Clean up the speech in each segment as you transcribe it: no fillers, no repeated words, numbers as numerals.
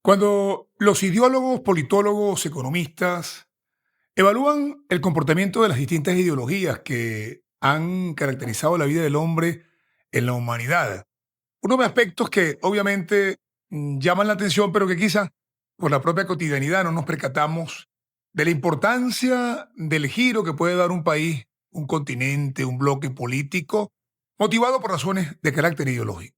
Cuando los ideólogos, politólogos, economistas evalúan el comportamiento de las distintas ideologías que han caracterizado la vida del hombre en la humanidad, uno de aspectos que obviamente llaman la atención, pero que quizá por la propia cotidianidad no nos percatamos de la importancia del giro que puede dar un país, un continente, un bloque político, motivado por razones de carácter ideológico.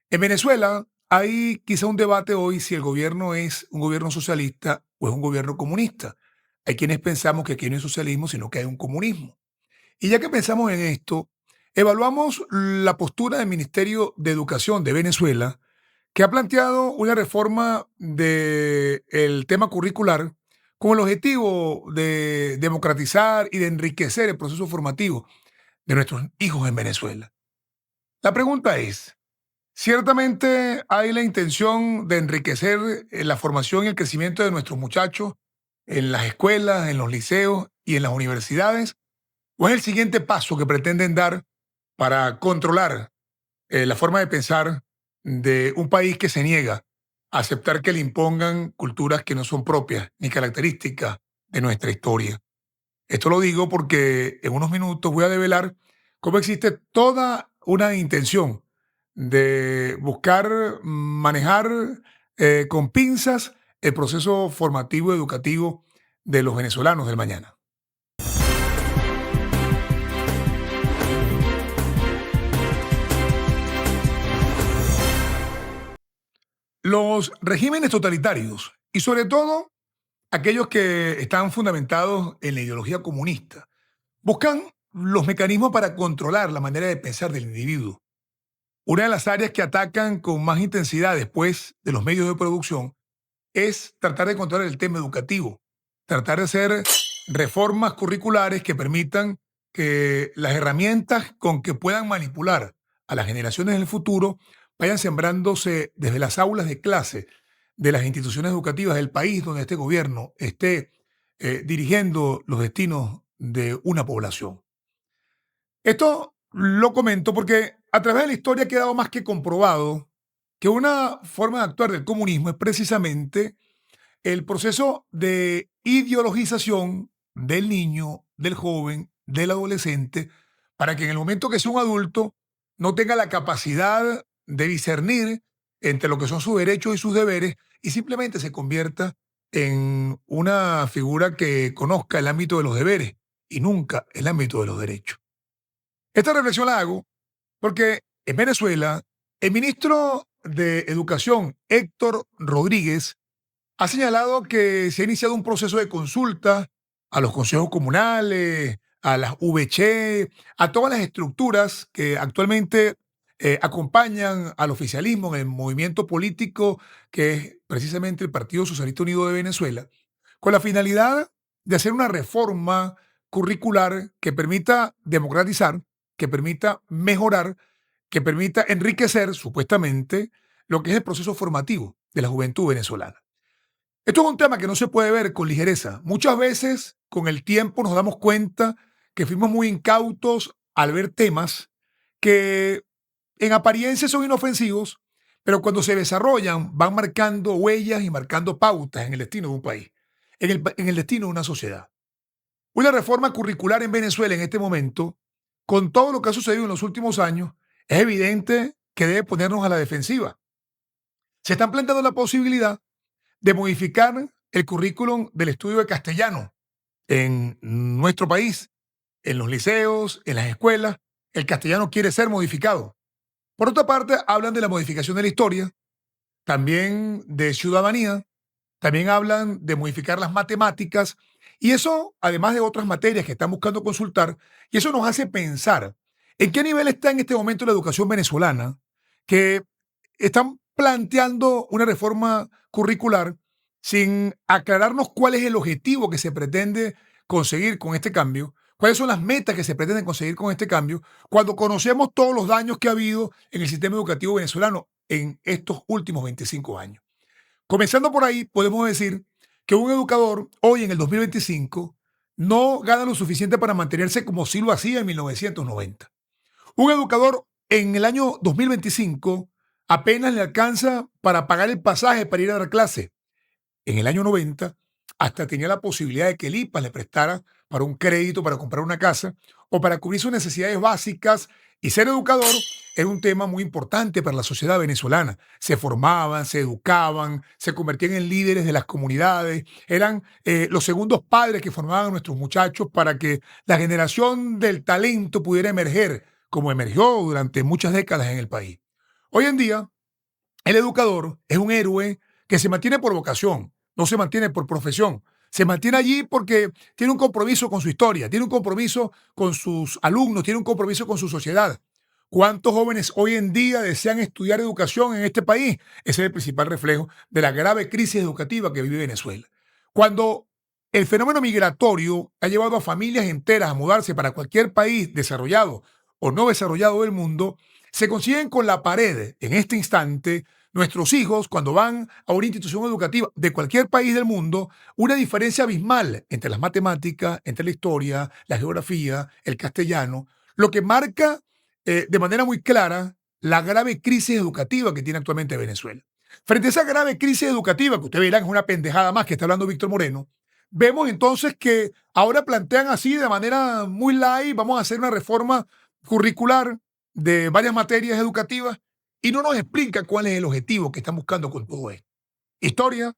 En Venezuela hay quizá un debate hoy si el gobierno es un gobierno socialista o es un gobierno comunista. Hay quienes pensamos que aquí no hay socialismo, sino que hay un comunismo. Y ya que pensamos en esto, evaluamos la postura del Ministerio de Educación de Venezuela, que ha planteado una reforma del tema curricular con el objetivo de democratizar y de enriquecer el proceso formativo de nuestros hijos en Venezuela. La pregunta es, ciertamente hay la intención de enriquecer la formación y el crecimiento de nuestros muchachos en las escuelas, en los liceos y en las universidades, o es el siguiente paso que pretenden dar para controlar la forma de pensar de un país que se niega a aceptar que le impongan culturas que no son propias ni características de nuestra historia. Esto lo digo porque en unos minutos voy a develar cómo existe toda una intención de buscar manejar con pinzas el proceso formativo y educativo de los venezolanos del mañana. Los regímenes totalitarios y sobre todo aquellos que están fundamentados en la ideología comunista buscan los mecanismos para controlar la manera de pensar del individuo. Una de las áreas que atacan con más intensidad después de los medios de producción es tratar de controlar el tema educativo, tratar de hacer reformas curriculares que permitan que las herramientas con que puedan manipular a las generaciones del futuro vayan sembrándose desde las aulas de clase de las instituciones educativas del país donde este gobierno esté dirigiendo los destinos de una población. Esto lo comento porque a través de la historia ha quedado más que comprobado que una forma de actuar del comunismo es precisamente el proceso de ideologización del niño, del joven, del adolescente, para que en el momento que sea un adulto no tenga la capacidad de discernir entre lo que son sus derechos y sus deberes y simplemente se convierta en una figura que conozca el ámbito de los deberes y nunca el ámbito de los derechos. Esta reflexión la hago porque en Venezuela el ministro de Educación, Héctor Rodríguez, ha señalado que se ha iniciado un proceso de consulta a los consejos comunales, a las VC, a todas las estructuras que actualmente acompañan al oficialismo en el movimiento político que es precisamente el Partido Socialista Unido de Venezuela, con la finalidad de hacer una reforma curricular que permita democratizar, que permita mejorar, que permita enriquecer supuestamente lo que es el proceso formativo de la juventud venezolana. Esto es un tema que no se puede ver con ligereza. Muchas veces, con el tiempo, nos damos cuenta que fuimos muy incautos al ver temas que en apariencia son inofensivos, pero cuando se desarrollan van marcando huellas y marcando pautas en el destino de un país, en el destino de una sociedad. Una reforma curricular en Venezuela en este momento, con todo lo que ha sucedido en los últimos años, es evidente que debe ponernos a la defensiva. Se están planteando la posibilidad de modificar el currículum del estudio de castellano en nuestro país, en los liceos, en las escuelas. El castellano quiere ser modificado. Por otra parte, hablan de la modificación de la historia, también de ciudadanía, también hablan de modificar las matemáticas, y eso, además de otras materias que están buscando consultar, y eso nos hace pensar en qué nivel está en este momento la educación venezolana, que están planteando una reforma curricular sin aclararnos cuál es el objetivo que se pretende conseguir con este cambio, cuáles son las metas que se pretenden conseguir con este cambio, cuando conocemos todos los daños que ha habido en el sistema educativo venezolano en estos últimos 25 años. Comenzando por ahí, podemos decir que un educador hoy en el 2025 no gana lo suficiente para mantenerse como sí lo hacía en 1990. Un educador en el año 2025, apenas le alcanza para pagar el pasaje para ir a dar clase. En el año 90 hasta tenía la posibilidad de que el IPA le prestara para un crédito, para comprar una casa o para cubrir sus necesidades básicas, y ser educador era un tema muy importante para la sociedad venezolana. Se formaban, se educaban, se convertían en líderes de las comunidades, eran los segundos padres que formaban a nuestros muchachos para que la generación del talento pudiera emerger, como emergió durante muchas décadas en el país. Hoy en día, el educador es un héroe que se mantiene por vocación, no se mantiene por profesión. Se mantiene allí porque tiene un compromiso con su historia, tiene un compromiso con sus alumnos, tiene un compromiso con su sociedad. ¿Cuántos jóvenes hoy en día desean estudiar educación en este país? Ese es el principal reflejo de la grave crisis educativa que vive Venezuela. Cuando el fenómeno migratorio ha llevado a familias enteras a mudarse para cualquier país desarrollado o no desarrollado del mundo, se consiguen con la pared en este instante nuestros hijos, cuando van a una institución educativa de cualquier país del mundo, una diferencia abismal entre las matemáticas, entre la historia, la geografía, el castellano, lo que marca de manera muy clara la grave crisis educativa que tiene actualmente Venezuela. Frente a esa grave crisis educativa, que ustedes verán es una pendejada más que está hablando Víctor Moreno, vemos entonces que ahora plantean así de manera muy light: vamos a hacer una reforma curricular de varias materias educativas, y no nos explica cuál es el objetivo que están buscando con todo esto. Historia,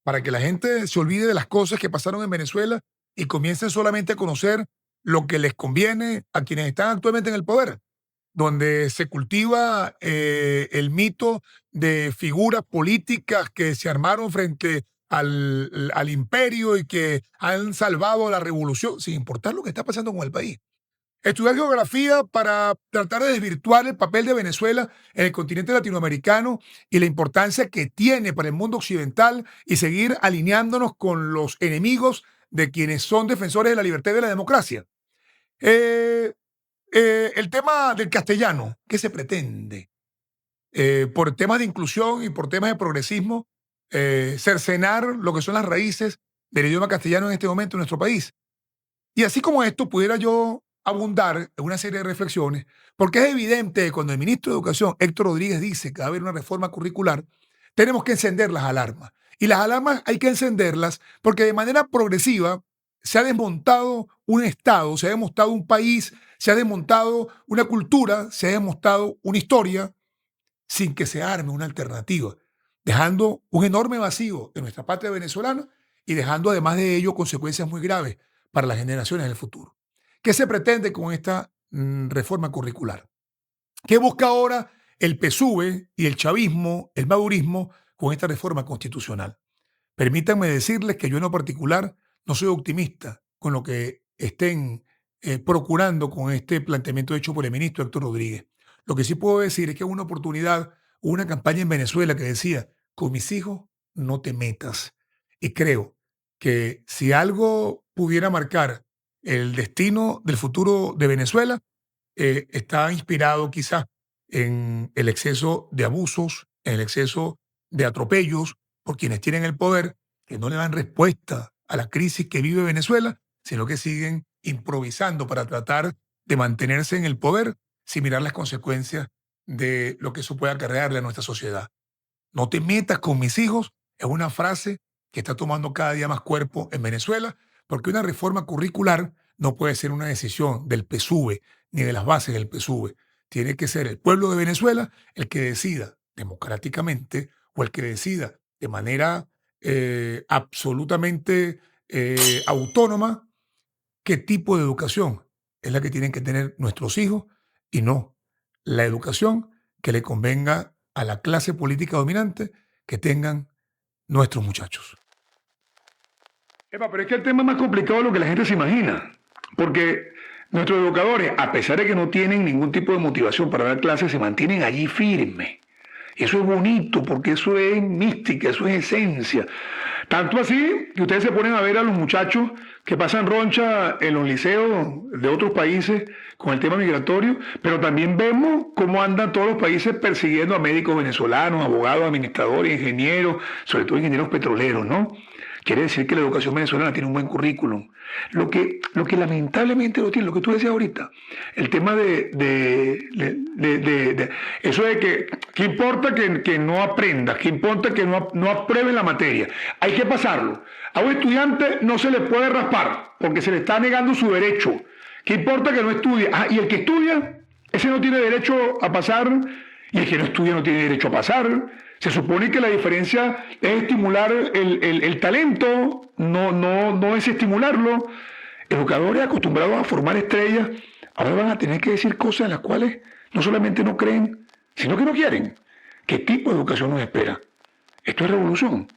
para que la gente se olvide de las cosas que pasaron en Venezuela y comiencen solamente a conocer lo que les conviene a quienes están actualmente en el poder, donde se cultiva el mito de figuras políticas que se armaron frente al imperio y que han salvado la revolución, sin importar lo que está pasando con el país. Estudiar geografía para tratar de desvirtuar el papel de Venezuela en el continente latinoamericano y la importancia que tiene para el mundo occidental, y seguir alineándonos con los enemigos de quienes son defensores de la libertad y de la democracia. Eh, el tema del castellano, ¿qué se pretende? Por temas de inclusión y por temas de progresismo, cercenar lo que son las raíces del idioma castellano en este momento en nuestro país. Y así como esto, pudiera yo abundar en una serie de reflexiones, porque es evidente que cuando el ministro de Educación, Héctor Rodríguez, dice que va a haber una reforma curricular, tenemos que encender las alarmas. Y las alarmas hay que encenderlas porque de manera progresiva se ha desmontado un Estado, se ha desmontado un país, se ha desmontado una cultura, se ha desmontado una historia, sin que se arme una alternativa, dejando un enorme vacío en nuestra patria venezolana y dejando además de ello consecuencias muy graves para las generaciones del futuro. ¿Qué se pretende con esta reforma curricular? ¿Qué busca ahora el PSUV y el chavismo, el madurismo, con esta reforma constitucional? Permítanme decirles que yo en lo particular no soy optimista con lo que estén procurando con este planteamiento hecho por el ministro Héctor Rodríguez. Lo que sí puedo decir es que hubo una oportunidad, hubo una campaña en Venezuela que decía: con mis hijos no te metas. Y creo que si algo pudiera marcar el destino del futuro de Venezuela, está inspirado quizás en el exceso de abusos, en el exceso de atropellos por quienes tienen el poder, que no le dan respuesta a la crisis que vive Venezuela, sino que siguen improvisando para tratar de mantenerse en el poder sin mirar las consecuencias de lo que eso puede acarrearle a nuestra sociedad. No te metas con mis hijos es una frase que está tomando cada día más cuerpo en Venezuela, porque una reforma curricular no puede ser una decisión del PSUV ni de las bases del PSUV. Tiene que ser el pueblo de Venezuela el que decida democráticamente, o el que decida de manera absolutamente autónoma, qué tipo de educación es la que tienen que tener nuestros hijos, y no la educación que le convenga a la clase política dominante que tengan nuestros muchachos. Pero es que el tema es más complicado de lo que la gente se imagina, porque nuestros educadores, a pesar de que no tienen ningún tipo de motivación para dar clases, se mantienen allí firmes. Y eso es bonito, porque eso es mística, eso es esencia. Tanto así que ustedes se ponen a ver a los muchachos que pasan roncha en los liceos de otros países con el tema migratorio, pero también vemos cómo andan todos los países persiguiendo a médicos venezolanos, abogados, administradores, ingenieros, sobre todo ingenieros petroleros, ¿no? quiere decir que la educación venezolana tiene un buen currículum. Lo que lamentablemente lo tiene, lo que tú decías ahorita, el tema de eso de que importa que no aprendas, que importa que no aprueben la materia. Hay que pasarlo. A un estudiante no se le puede raspar porque se le está negando su derecho. ¿Qué importa que no estudie? Y el que estudia, ese no tiene derecho a pasar, y el que no estudia no tiene derecho a pasar. Se supone que la diferencia es estimular el talento, no es estimularlo. Educadores acostumbrados a formar estrellas, ahora van a tener que decir cosas en las cuales no solamente no creen, sino que no quieren. ¿Qué tipo de educación nos espera? Esto es revolución.